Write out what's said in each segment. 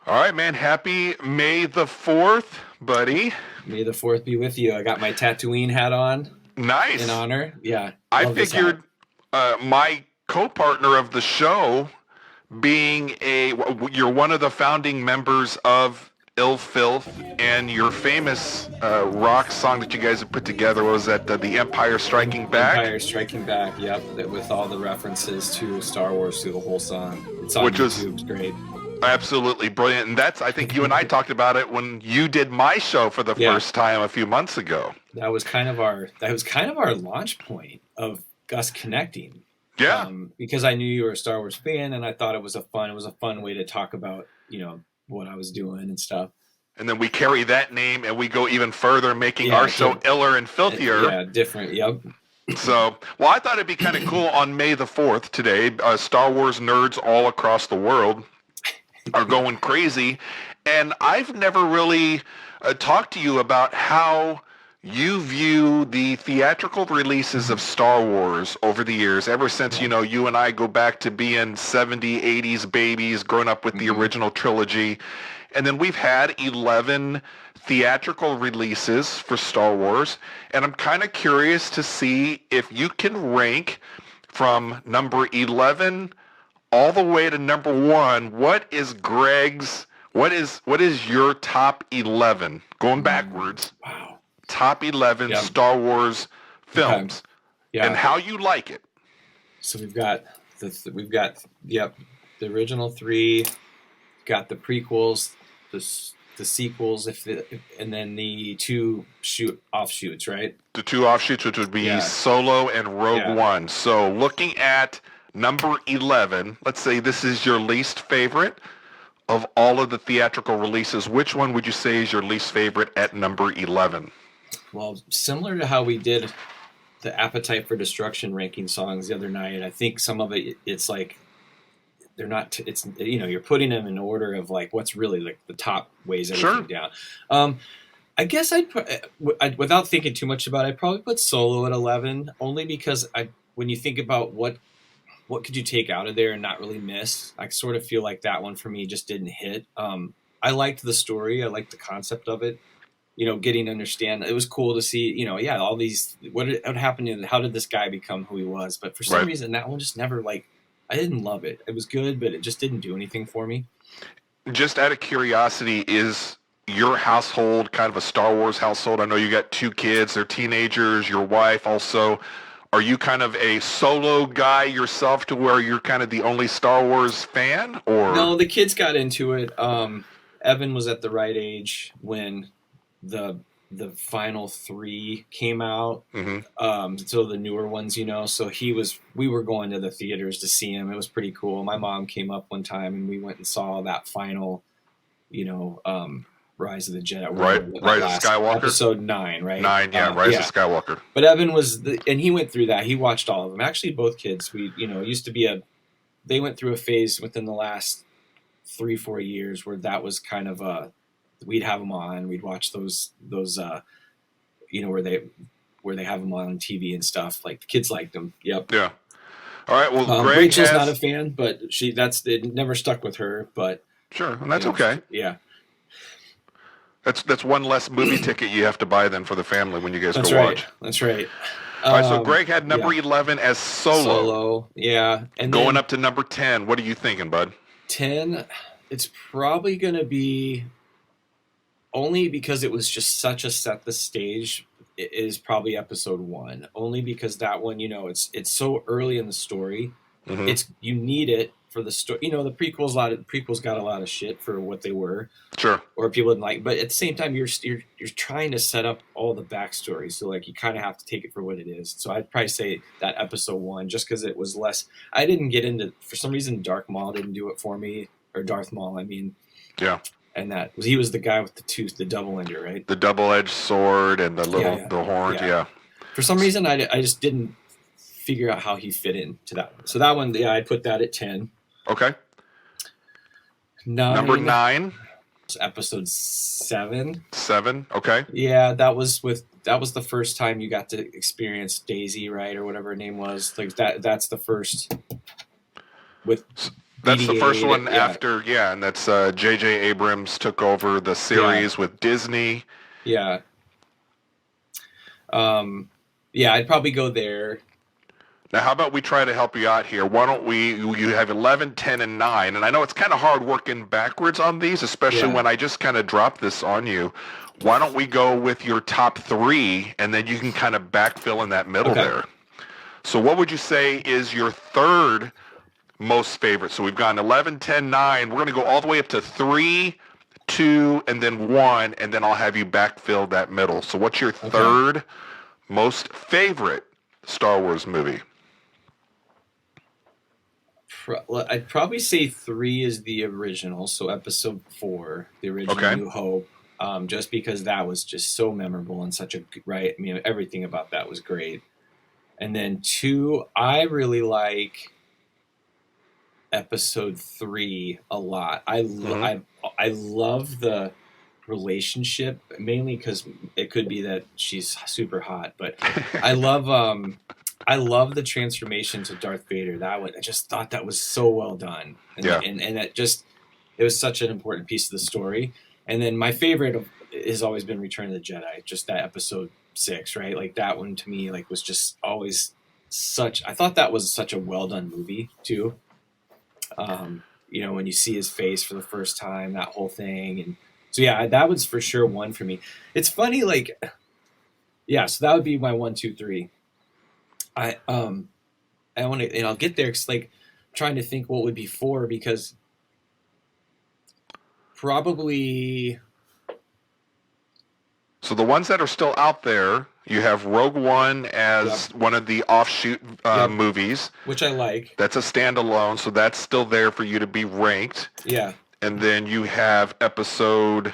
All right, man. Happy May the 4th, buddy. May the fourth be with you. I got my Tatooine hat on in Nice. honor. Yeah, I love this hat. figured my co-partner of the show being you're one of the founding members of Ill Filth, and your famous rock song that you guys have put together was that the Empire Striking Back, Empire Striking Back. Yep, with all the references to Star Wars through the whole song. It's on which was YouTube. It's great. absolutely brilliant. And I think you and I talked about it when you did my show for the Yeah, first time a few months ago. that was kind of our launch point of us connecting. Yeah. Because I knew you were a Star Wars fan, and I thought it was a fun way to talk about what I was doing and stuff. And then we carry that name and we go even further, making Yeah, our show Iller and Filthier. yeah, different. Yep. So, well, I thought it'd be kind of cool on May the 4th today. Star Wars nerds all across the world are going crazy. And I've never really talked to you about how you view the theatrical releases of Star Wars over the years, ever since, you and I go back to being 70s, 80s babies, growing up with the hmm original trilogy. And then we've had 11 theatrical releases for Star Wars. And I'm kind of curious to see if you can rank from number 11 all the way to number 1. What is your top 11 going backwards? Wow. Top 11 Yep. Star Wars Okay. films and Yeah. how you like it. So we've got the original three, got the prequels, the sequels, and then the two offshoots, right? The two offshoots, which would be Yeah, Solo and Rogue yeah. One. So looking at number 11, let's say this is your least favorite of all of the theatrical releases. Which one would you say is your least favorite at number 11? Well, similar to how we did the Appetite for Destruction ranking songs the other night, I think some of it's like they're not. It's you're putting them in order of like what's really like the top weighs everything Sure. down. I guess without thinking too much about it, I'd probably put Solo at 11, only because when you think about what could you take out of there and not really miss, I sort of feel like that one for me just didn't hit. I liked the story, I liked the concept of it. Getting to understand, it was cool to see. Yeah, all these what happened and how did this guy become who he was? But for some Right. reason, that one just never I didn't love it. It was good, but it just didn't do anything for me. Just out of curiosity, is your household kind of a Star Wars household? I know you got two kids, they're teenagers, your wife also. Are you kind of a solo guy yourself to where you're kind of the only Star Wars fan, or? No, the kids got into it. Evan was at the right age when the the final three came out. Hmm. So the newer ones, So we were going to the theaters to see him. It was pretty cool. My mom came up one time and we went and saw that final, you know, Rise of the Jedi, Right, whatever that Rise of last Skywalker. episode 9, right? 9, yeah, Rise of Yeah. Skywalker. But Evan and he went through that. He watched all of them. Actually, both kids. Used to be they went through a phase within the last 3-4 years where that was kind of we'd have them on. We'd watch those where they have them on TV and stuff. Like the kids liked them. Yep. Yeah. All right. Well, Greg Rachel's not a has. fan, but it never stuck with her. But Sure, and that's okay. yeah, That's one less movie ticket you have to buy then for the family when you guys that's go right. watch. That's right. All right. So Greg had number Yeah, 11 as Solo, Solo. Yeah, and going then up to number 10. What are you thinking, bud? 10. It's probably gonna be only because it was just such a set the stage. It is probably episode 1, only because that one, it's so early in the story. Hmm. It's you need it for the story. The prequels, the prequels got a lot of shit for what they were, Sure. or people didn't like. But at the same time, you're trying to set up all the backstory, so like you kind of have to take it for what it is. So I'd probably say that episode 1, just because it was less. I didn't get into, for some reason, Darth Maul didn't do it for me, or Darth Maul, I mean, Yeah. and he was the guy with the tooth, the double ender, right? The double-edged sword and the Yeah, little yeah, the horns. yeah. Yeah. For some reason, I just didn't figure out how he fit into that one. So that one, yeah, I'd put that at 10. Okay. Number 9 9, was episode 7. 7. Okay. Yeah, that was the first time you got to experience Daisy, right, or whatever her name was. Like that's the first with That's the first BD-8. one Yeah, after, yeah, and that's J.J. Abrams took over the yeah, series with Disney. yeah. Um, yeah, I'd probably go there. Now, how about we try to help you out here? Why don't we, you have 11, 10, and 9, and I know it's kind of hard working backwards on these, especially Yeah. when I just kind of dropped this on you. Why don't we go with your top 3, and then you can kind of backfill in that middle Okay. there? So what would you say is your third most favorite? So we've gone 11, 10, 9. We're going to go all the way up to 3, 2, and then 1, and then I'll have you backfill that middle. So what's your Okay. third most favorite Star Wars movie? I'd probably say 3 is the original, so Episode 4, the original Okay. New Hope, just because that was just so memorable and such a right. I mean, everything about that was great. And then 2, I really like Episode 3 a lot. Hmm. I love the relationship mainly because it could be that she's super hot, but I love I love the transformation to Darth Vader. That one, I just thought that was so well done, Yeah. and that just it was such an important piece of the story. And then my favorite has always been Return of the Jedi, just that Episode 6, right? Like that one to me, like was just always such. I thought that was such a well done movie too. When you see his face for the first time, that whole thing, and so yeah, that was for sure one for me. It's funny, like yeah, so that would be my 1, 2, 3. I I want to, and I'll get there because like trying to think what would be 4 because probably So the ones that are still out there, you have Rogue One yep, as one of the offshoot yep, movies. which I like. That's a standalone, so that's still there for you to be ranked. Yeah, And then you have episode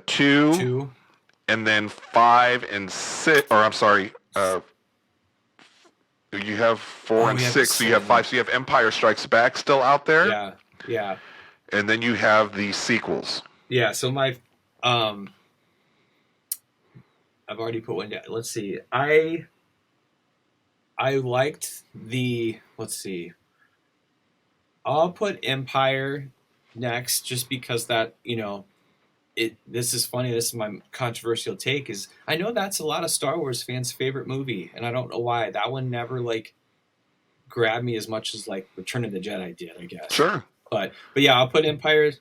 2, 2. and then 5 and 6, or I'm sorry, you have 4 Oh, and we have the 6, so you have same. 5, so you have Empire Strikes Back still out there, Yeah, yeah, and then you have the sequels. yeah. So my um, I've already put one down. Let's see. I liked the. Let's see. I'll put Empire next, just because that it. This is funny. This is my controversial take. Is I know that's a lot of Star Wars fans' favorite movie, and I don't know why that one never like grabbed me as much as like Return of the Jedi did. I guess, Sure. but yeah, I'll put Empire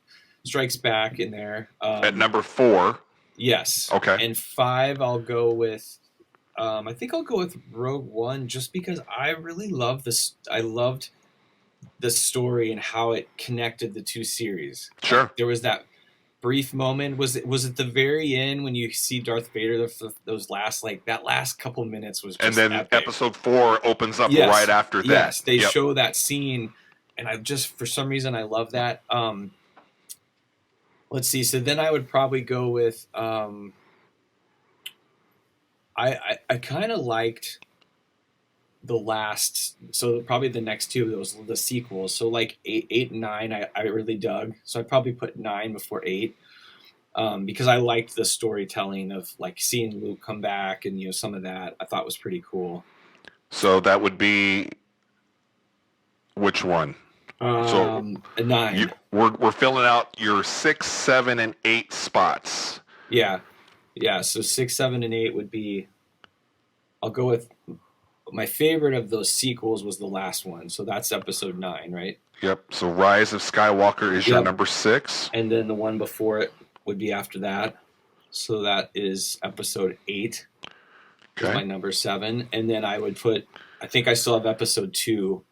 Strikes Back in there. At number 4. Yes, Okay. and 5 I'll go with. I think I'll go with Rogue One just because I really love this. I loved the story and how it connected the two series. Like Sure. there was that brief moment. Was it the very end when you see Darth Vader? Those last that last couple minutes was And just then epic. episode 4 opens up right Yes, after that. yes, they Yep. show that scene, and I just for some reason I love that. Let's see. So then I would probably go with. I kind of liked the last, so probably the next two of those, the sequels. So like 8 and 9 I really dug, so I probably put 9 before 8, because I liked the storytelling of like seeing Luke come back, and some of that I thought was pretty cool. So that would be which one? So A 9. we're filling out your 6, 7, and 8 spots. Yeah, yeah, so 6, 7, and 8 would be, I'll go with my favorite of those sequels was the last one, so that's episode 9, right? Yep. So Rise of Skywalker is your Yep. number 6. And then the one before it would be after that. So that is episode 8 is my Okay. number 7. And then I would put, I think I still have episode 2.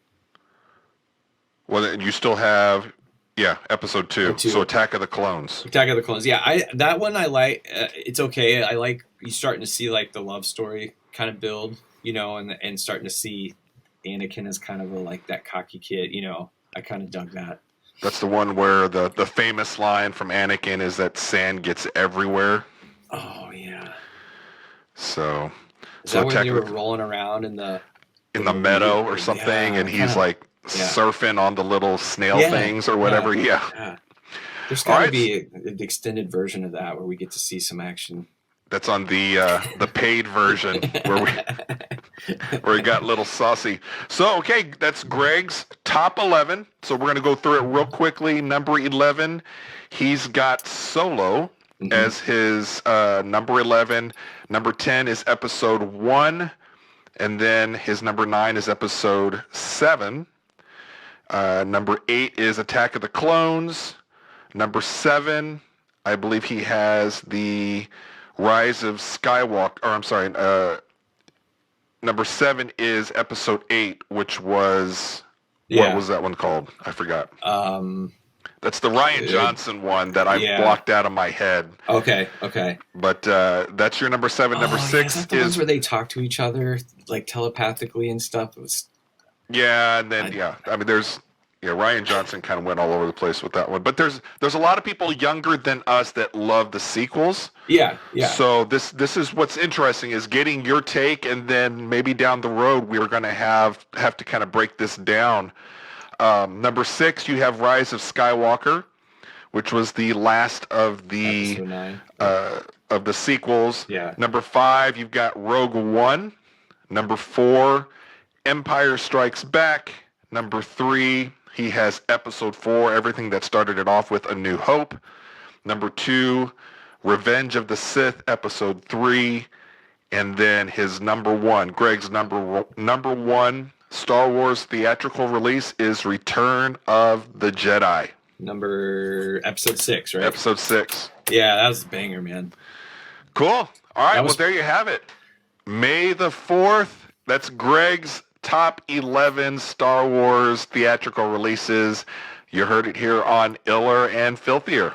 Well, then you still have, yeah, episode 2. So 2. Attack of the Clones. Attack of the Clones. Yeah, that one I like. It's okay. I like you starting to see like the love story kind of build, and starting to see Anakin as kind of like that cocky kid. I kind of dug that. That's the one where the famous line from Anakin is that sand gets everywhere. Oh yeah. So, Is so that where Attack they of were the, rolling around in the meadow or Yeah, something, and he's kinda, like yeah. surfing on the little snail Yeah, things or whatever. Yeah. yeah. There's All got to right. be an extended version of that where we get to see some action. That's on the paid version where we where he got a little saucy. So, okay, that's Greg's top 11. So we're going to go through it real quickly. Number 11, he's got Solo as his number 11. Number 10 is episode 1. And then his number 9 is episode 7. Number 8 is Attack of the Clones. Number 7, I believe he has the Rise of Skywalker, or I'm sorry, number 7 is episode 8, which was, what was that one called? I forgot. That's the Rian Johnson one that I blocked out of my head. Okay. But that's your number 7. Number 6 is the ones where they talk to each other like telepathically and stuff. It was... Yeah, and then I mean, there's Rian Johnson kind of went all over the place with that one. But there's a lot of people younger than us that love the sequels. Yeah. So this is what's interesting, is getting your take, and then maybe down the road we're going to have to kind of break this down. Number 6, you have Rise of Skywalker, which was the last of the Episode 9. Of the sequels. Yeah. Number 5, you've got Rogue One. Number 4, Empire Strikes Back. Number 3, he has episode 4, everything that started it off with A New Hope. Number 2, Revenge of the Sith, episode 3. And then his number 1, Greg's number 1 Star Wars theatrical release is Return of the Jedi. Episode 6, right? Episode 6. Yeah, that was a banger, man. Cool. All right, well, there you have it. May the 4th, that's Greg's top 11 Star Wars theatrical releases. You heard it here on Iller and Filthier.